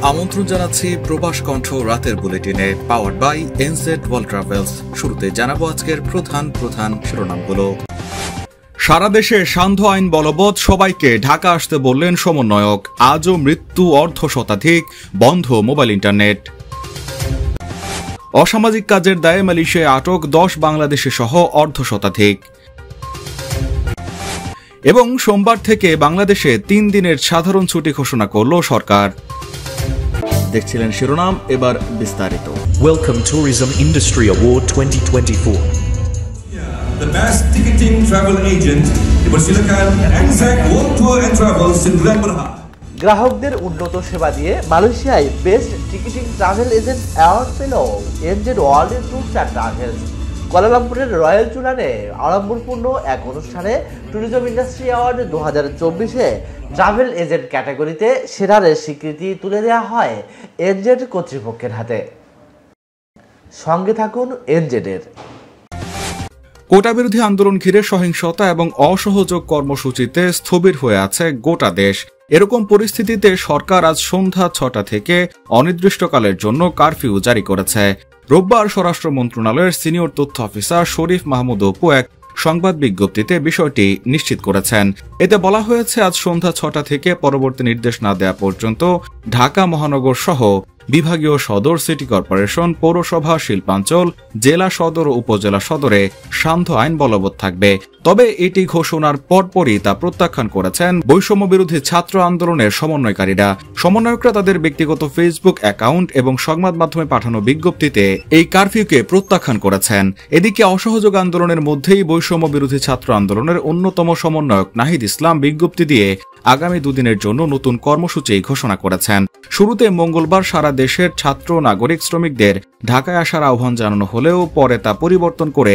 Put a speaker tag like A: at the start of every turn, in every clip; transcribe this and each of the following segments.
A: আমন্ত্রণ জানাচ্ছি প্রবাস কণ্ঠ রাতের বুলেটিনে powered by NZ world travels. শুরুতে জানাবো আজকের প্রধান শিরোনামগুলো। সারা দেশে সান্ধ্য আইন বলবৎ, সবাইকে ঢাকা আসতে বললেন সমন্বয়ক। আজও মৃত্যু অর্ধশতাধিক, বন্ধ মোবাইল ইন্টারনেট। অসামাজিক কাজের দায়ে মালয়েশিয়ায় আটক 10 বাংলাদেশি সহ অর্ধশতাধিক। এবং সোমবার থেকে বাংলাদেশে 3 দিনের সাধারণ ছুটি ঘোষণা করল সরকার। দেখছিলেন শিরোনাম, এবার বিস্তারিত।
B: Welcome Tourism Industry Award 2024.
C: The best ticketing travel agent dipersilakan Anzac World Tour and Travels in Glen Berhad.
D: গ্রাহকদের উন্নত সেবা দিয়ে মালয়েশিয়ায় best ticketing travel agent award পেল NZ world tours and travels. কুয়ালালামপুরের রয়্যাল চুলানে আড়ম্বরপূর্ণ এক অনুষ্ঠানে ট্যুরিজম ইন্ডাস্ট্রি অ্যাওয়ার্ড 2024-এ ট্রাভেল এজেন্ট ক্যাটাগরিতে সেরারের স্বীকৃতি তুলে দেওয়া হয় এনজেড কর্তৃপক্ষের হাতে। সঙ্গে থাকুন এনজেডের।
A: কোটা বিরোধী আন্দোলন ঘিরে সহিংসতা এবং অসহযোগ কর্মসূচিতে স্থবির হয়ে আছে গোটা দেশ। এরকম পরিস্থিতিতে সরকার আজ সন্ধ্যা 6টা থেকে অনির্দিষ্টকালের জন্য কারফিউ জারি করেছে। রোববার স্বরাষ্ট্র মন্ত্রণালয়ের সিনিয়র তথ্য অফিসার শরীফ মাহমুদ অপু এক সংবাদ বিজ্ঞপ্তিতে বিষয়টি নিশ্চিত করেছেন। এতে বলা হয়েছে, আজ সন্ধ্যা 6টা থেকে পরবর্তী নির্দেশ না দেওয়া পর্যন্ত ঢাকা মহানগর সহ বিভাগীয় সদর, সিটি কর্পোরেশন, পৌরসভা, শিল্পাঞ্চল, জেলা সদর ও উপজেলা সদরে সান্ধ্য আইন বলবৎ থাকবে। তবে এটি ঘোষণার পরপরই তা প্রত্যাখ্যান করেছেন বৈষম্য বিরোধী ছাত্র আন্দোলনের সমন্বয়কারীরা। সমন্বয়করা তাদের ব্যক্তিগত ফেসবুক অ্যাকাউন্ট এবং সংবাদ মাধ্যমে পাঠানো বিজ্ঞপ্তিতে এই কারফিউকে প্রত্যাখ্যান করেছেন। এদিকে অসহযোগ আন্দোলনের মধ্যেই বৈষম্য বিরোধী ছাত্র আন্দোলনের অন্যতম সমন্বয়ক নাহিদ ইসলাম বিজ্ঞপ্তি দিয়ে আগামী দুদিনের জন্য নতুন কর্মসূচি ঘোষণা করেছেন। শুরুতে মঙ্গলবার সারা দেশের ছাত্র, নাগরিক, শ্রমিকদের ঢাকায় আসার আহ্বান জানানো হলেও পরে তা পরিবর্তন করে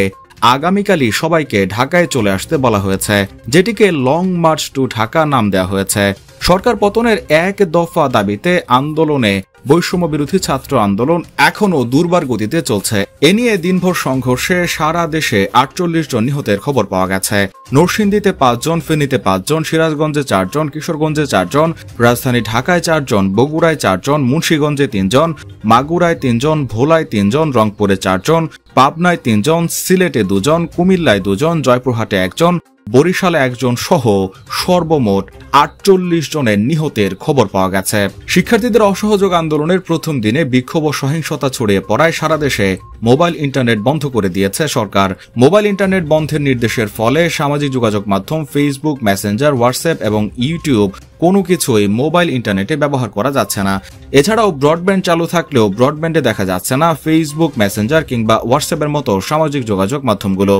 A: আগামীকালই সবাইকে ঢাকায় চলে আসতে বলা হয়েছে, যেটিকে লং মার্চ টু ঢাকা নাম দেওয়া হয়েছে। সরকার পতনের এক দফা দাবিতে আন্দোলনে বৈষম্য বিরোধী ছাত্র আন্দোলন এখনও দুর্বার গতিতে চলছে। এ নিয়ে দিনভর সংঘর্ষে সারা দেশে 48 জন নিহতের খবর পাওয়া গেছে। নরসিংদীতে 5 জন, ফেনীতে 5 জন, সিরাজগঞ্জে 4 জন, কিশোরগঞ্জে 4 জন, রাজধানী ঢাকায় 4 জন, বগুড়ায় 4 জন, মুন্সিগঞ্জে 3 জন, মাগুরায় 3 জন, ভোলায় 3 জন, রংপুরে 4 জন, পাবনায় 3 জন, সিলেটে 2 জন, কুমিল্লায় 2 জন, জয়পুরহাটে 1 জন, বরিশালে 1 জন সহ সর্বমোট 48 জনের নিহতের খবর পাওয়া গেছে। শিক্ষার্থীদের অসহযোগ আন্দোলনের প্রথম দিনে বিক্ষোভ ও সহিংসতা ছড়িয়ে পড়ায় সারা দেশে মোবাইল ইন্টারনেট বন্ধ করে দিয়েছে সরকার। মোবাইল ইন্টারনেট বন্ধের নির্দেশের ফলে সামাজিক যোগাযোগ মাধ্যম ফেসবুক, মেসেঞ্জার, হোয়াটসঅ্যাপ এবং ইউটিউব কোনো কিছুই মোবাইল ইন্টারনেটে ব্যবহার করা যাচ্ছে না। এছাড়াও ব্রডব্যান্ড চালু থাকলেও ব্রডব্যান্ডে দেখা যাচ্ছে না ফেসবুক, মেসেঞ্জার কিংবা হোয়াটসঅ্যাপের মতো সামাজিক যোগাযোগ মাধ্যমগুলো।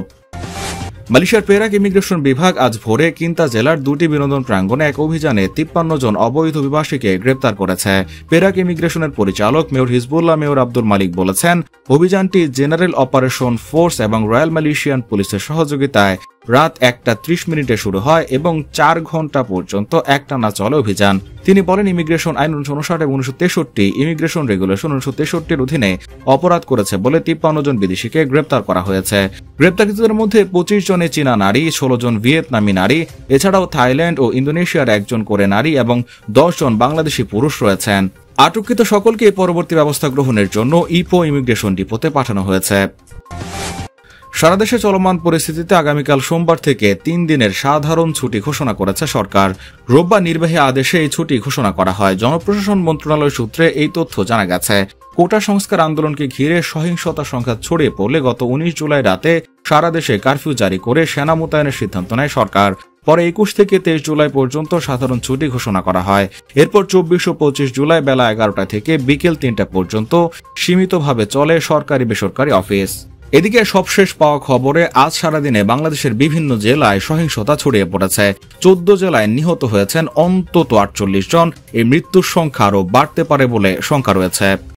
A: মালয়েশিয়ার পেরাক ইমিগ্রেশন বিভাগ আজ ভোরে কিন্তা জেলার 2টি বিনোদন প্রাঙ্গণে এক অভিযানে 53 জন অবৈধ অভিবাসীকে গ্রেপ্তার করেছে। পেরাক ইমিগ্রেশনের পরিচালক mayor Hezbollah mayor Abdul Malik বলেছেন, অভিযানটি জেনারেল অপারেশন ফোর্স এবং রয়্যাল মালয়েশিয়ান পুলিশের সহযোগিতায় রাত 1:30 শুরু হয় এবং 4 ঘন্টা পর্যন্ত একটানা চলে অভিযান। তিনি বলেন, ইমিগ্রেশন আইন 1959 এবং 1963, ইমিগ্রেশন রেগুলেশন 1963-র অধীনে অপরাধ করেছে বলে 53 জন বিদেশিকে গ্রেপ্তার করা হয়েছে। গ্রেপ্তারকৃতদের মধ্যে 25 জনে চীনা নারী, 16 জন ভিয়েতনামি নারী, এছাড়াও থাইল্যান্ড ও ইন্দোনেশিয়ার 1 জন করে নারী এবং 10 জন বাংলাদেশি পুরুষ রয়েছেন। আটককৃত সকলকে পরবর্তী ব্যবস্থা গ্রহণের জন্য ইপো ইমিগ্রেশন ডিপোতে পাঠানো হয়েছে। সারা দেশে চলমান পরিস্থিতিতে আগামীকাল সোমবার থেকে 3 দিনের সাধারণ ছুটি ঘোষণা করেছে সরকার। রোববার নির্বাহী আদেশে এই ছুটি ঘোষণা করা হয়। জনপ্রশাসন মন্ত্রণালয় সূত্রে এই তথ্য জানা গেছে। কোটা সংস্কার আন্দোলনকে ঘিরে সহিংসতা সংঘাত ছড়িয়ে পড়লে গত 19 জুলাই রাতে সারা দেশে কারফিউ জারি করে সেনা মোতায়েনের সিদ্ধান্ত নেয় সরকার। পরে 21 থেকে 23 জুলাই পর্যন্ত সাধারণ ছুটি ঘোষণা করা হয়। এরপর 24 ও 25 জুলাই বেলা 11টা থেকে বিকেল 3টা পর্যন্ত সীমিতভাবে চলে সরকারি বেসরকারি অফিস। এদিকে সবশেষ পাওয়া খবরে আজ সারাদিনে বাংলাদেশের বিভিন্ন জেলায় সহিংসতা ছড়িয়ে পড়েছে। 14 জেলায় নিহত হয়েছেন অন্তত 48 জন। এই মৃত্যুর সংখ্যা আরও বাড়তে পারে বলে শঙ্কা রয়েছে।